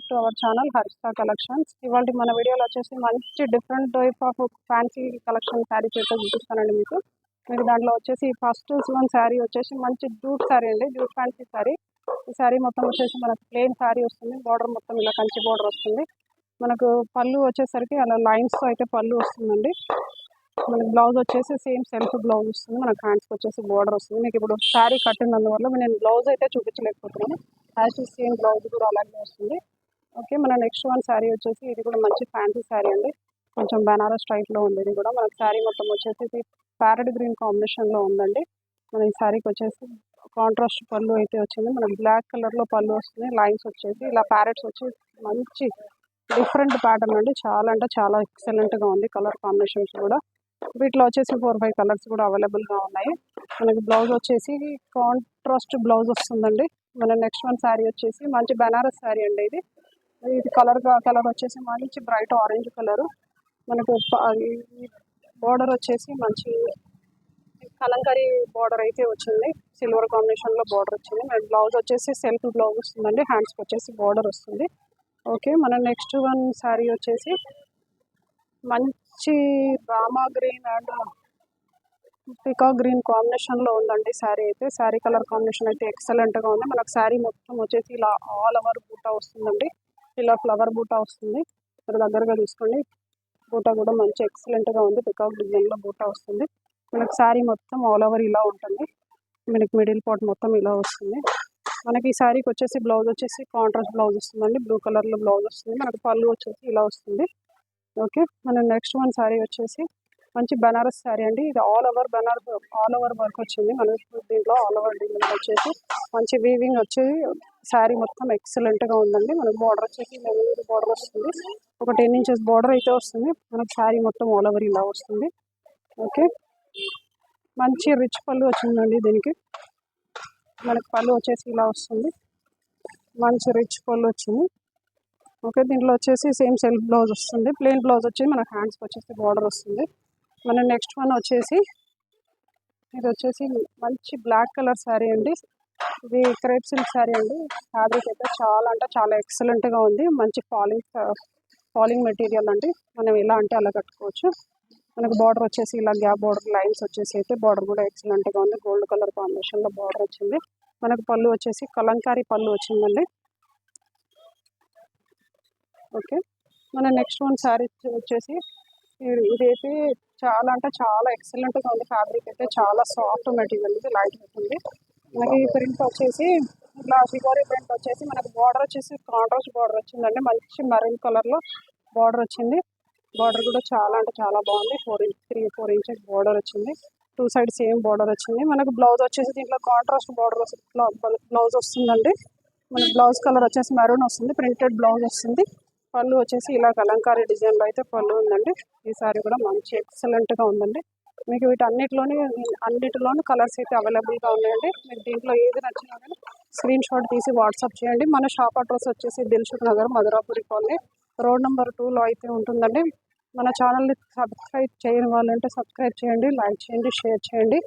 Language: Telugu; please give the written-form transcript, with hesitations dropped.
To our channel Harshitha collections. ఇవాళ మన వీడియోలో వచ్చేసి మంచి different type of fancy collection saris అయితే చూపిస్తానండి మీకు. దాంట్లో వచ్చేసి ఫస్ట్ వన్ శారీ వచ్చేసి మంచి జూట్ శారీ అండి, జూట్ ఫ్యాన్సీ శారీ. ఈ శారీ మొత్తం వచ్చేసి మనకు ప్లెయిన్ శారీ వస్తుంది, బార్డర్ మొత్తం ఇలా కంచి బార్డర్ వస్తుంది. మనకు పళ్ళు వచ్చేసరికి అలా లైన్స్తో అయితే పళ్ళు వస్తుందండి. మనకి బ్లౌజ్ వచ్చేసి సేమ్ సెల్ఫ్ బ్లౌజ్ వస్తుంది, మనకు హ్యాండ్స్కి వచ్చేసి బార్డర్ వస్తుంది. మీకు ఇప్పుడు శారీ కట్టినందువల్ల నేను బ్లౌజ్ అయితే చూపించలేకపోతున్నాను, యాజ్ సేమ్ బ్లౌజ్ కూడా అలాగే వస్తుంది. ఓకే, మన నెక్స్ట్ వన్ శారీ వచ్చేసి ఇది కూడా మంచి ఫ్యాన్సీ శారీ అండి, కొంచెం బనారస్ స్టైల్లో ఉంది. ఇది కూడా మనకి శారీ మొత్తం వచ్చేసి ప్యారెట్ గ్రీన్ కాంబినేషన్లో ఉందండి. మన ఈ శారీకి వచ్చేసి కాంట్రాస్ట్ పళ్ళు అయితే వచ్చింది, మనకి బ్లాక్ కలర్లో పళ్ళు వస్తుంది. లైన్స్ వచ్చేసి ఇలా ప్యారెట్స్ వచ్చి మంచి డిఫరెంట్ ప్యాటర్న్ అండి, చాలా అంటే చాలా ఎక్సలెంట్గా ఉంది. కలర్ కాంబినేషన్స్ కూడా వీటిలో వచ్చేసి 4-5 కలర్స్ కూడా అవైలబుల్గా ఉన్నాయి. మనకి బ్లౌజ్ వచ్చేసి కాంట్రాస్ట్ బ్లౌజ్ వస్తుందండి. మన నెక్స్ట్ వన్ శారీ వచ్చేసి మంచి బనారస్ శారీ అండి. ఇది కలర్ వచ్చేసి మంచి బ్రైట్ ఆరెంజ్ కలర్. మనకు బార్డర్ వచ్చేసి మంచి కలంకారీ బార్డర్ అయితే వచ్చింది, సిల్వర్ కాంబినేషన్లో బార్డర్ వచ్చింది. మన బ్లౌజ్ వచ్చేసి సెల్ఫ్ బ్లౌజ్ వస్తుందండి, హ్యాండ్స్కి వచ్చేసి బార్డర్ వస్తుంది. ఓకే, మన నెక్స్ట్ వన్ శారీ వచ్చేసి మంచి Rama green and peacock green కాంబినేషన్లో ఉందండి శారీ అయితే. శారీ కలర్ కాంబినేషన్ అయితే ఎక్సలెంట్గా ఉంది. మనకు శారీ మొత్తం వచ్చేసి ఇలా ఆల్ ఓవర్ బూటా వస్తుందండి, ఇలా ఫ్లవర్ బూటా వస్తుంది. మీరు దగ్గరగా తీసుకోండి, బూటా కూడా మంచి ఎక్సలెంట్గా ఉంది, పికాక్ డిజైన్లో బూటా వస్తుంది. మనకు శారీ మొత్తం ఆల్ ఓవర్ ఇలా ఉంటుంది, మనకి మిడిల్ పార్ట్ మొత్తం ఇలా వస్తుంది. మనకి ఈ శారీకి వచ్చేసి బ్లౌజ్ వచ్చేసి కాంట్రాస్ట్ బ్లౌజ్ వస్తుందండి, బ్లూ కలర్లో బ్లౌజ్ వస్తుంది. మనకు పళ్ళు వచ్చేసి ఇలా వస్తుంది. ఓకే, మన నెక్స్ట్ వన్ శారీ వచ్చేసి మంచి బనారస్ శారీ అండి. ఇది all over Banaras, all over work వచ్చింది. మనకి దీంట్లో ఆల్ ఓవర్ డిజైన్ వచ్చేసి మంచి వీవింగ్ వచ్చి శారీ మొత్తం ఎక్సలెంట్గా ఉందండి. మనకు బార్డర్ వచ్చేసి బార్డర్ వస్తుంది, ఒక 10 ఇంచెస్ బార్డర్ అయితే వస్తుంది. మనకు శారీ మొత్తం ఆల్ ఓవర్ ఇలా వస్తుంది. ఓకే, మంచి రిచ్ పళ్ళు వచ్చిందండి దీనికి. మనకు పళ్ళు వచ్చేసి ఇలా వస్తుంది, మంచి రిచ్ పళ్ళు వచ్చింది. ఓకే, దీంట్లో వచ్చేసి సేమ్ సెల్ఫ్ బ్లౌజ్ వస్తుంది, ప్లెయిన్ బ్లౌజ్ వచ్చి మన హ్యాండ్స్కి వచ్చేసి బార్డర్ వస్తుంది. మన నెక్స్ట్ వన్ వచ్చేసి ఇది వచ్చేసి మంచి బ్లాక్ కలర్ శారీ అండి. ఇది క్రేప్ సిల్క్ శారీ అండి. ఫ్యాబ్రిక్ అయితే చాలా అంటే చాలా ఎక్సలెంట్గా ఉంది, మంచి ఫాలింగ్ మెటీరియల్ అండి. మనం ఎలా అంటే అలా కట్టుకోవచ్చు. మనకు బార్డర్ వచ్చేసి ఇలా గ్యాప్ బార్డర్ లైన్స్ వచ్చేసి అయితే బార్డర్ కూడా ఎక్సలెంట్గా ఉంది, గోల్డ్ కలర్ కాంబినేషన్లో బార్డర్ వచ్చింది. మనకు పళ్ళు వచ్చేసి కలంకారీ పళ్ళు వచ్చిందండి. ఓకే, మన నెక్స్ట్ వన్ శారీ వచ్చేసి ఇదైతే చాలా అంటే చాలా ఎక్సలెంట్గా ఉంది. ఫ్యాబ్రిక్ అయితే చాలా సాఫ్ట్ మెటీరియల్, ఇది లైట్ ఉంది. మనకి ప్రింట్ వచ్చేసి ఇట్లా షిగోరీ ప్రింట్ వచ్చేసి మనకి బార్డర్ వచ్చేసి కాంట్రాస్ట్ బార్డర్ వచ్చిందండి, మంచి మెరూన్ కలర్లో బార్డర్ వచ్చింది. బార్డర్ కూడా చాలా అంటే చాలా బాగుంది, 3-4 ఇంచెస్ బార్డర్ వచ్చింది. 2 సైడ్ సేమ్ బార్డర్ వచ్చింది. మనకు బ్లౌజ్ వచ్చేసి దీంట్లో కాంట్రాస్ట్ బార్డర్ బ్లౌజ్ వస్తుందండి. మనకి బ్లౌజ్ కలర్ వచ్చేసి మెరూన్ వస్తుంది, ప్రింటెడ్ బ్లౌజ్ వస్తుంది. పళ్ళు వచ్చేసి ఇలా కలంకారీ డిజైన్లో అయితే పళ్ళు ఉందండి. ఈ సారీ కూడా మంచి ఎక్సలెంట్గా ఉందండి. మీకు అన్నిటిలోనూ కలర్స్ అయితే అవైలబుల్గా ఉన్నాయండి. మీకు దీంట్లో ఏది నచ్చినా కానీ స్క్రీన్ షాట్ తీసి వాట్సాప్ చేయండి. మన షాప్ అడ్రస్ వచ్చేసి Dilsukh Nagar, Madhurapuri colony, road number 2లో అయితే ఉంటుందండి. మన ఛానల్ని సబ్స్క్రైబ్ చేయని వాళ్ళంటే సబ్స్క్రైబ్ చేయండి, లైక్ చేయండి, షేర్ చేయండి.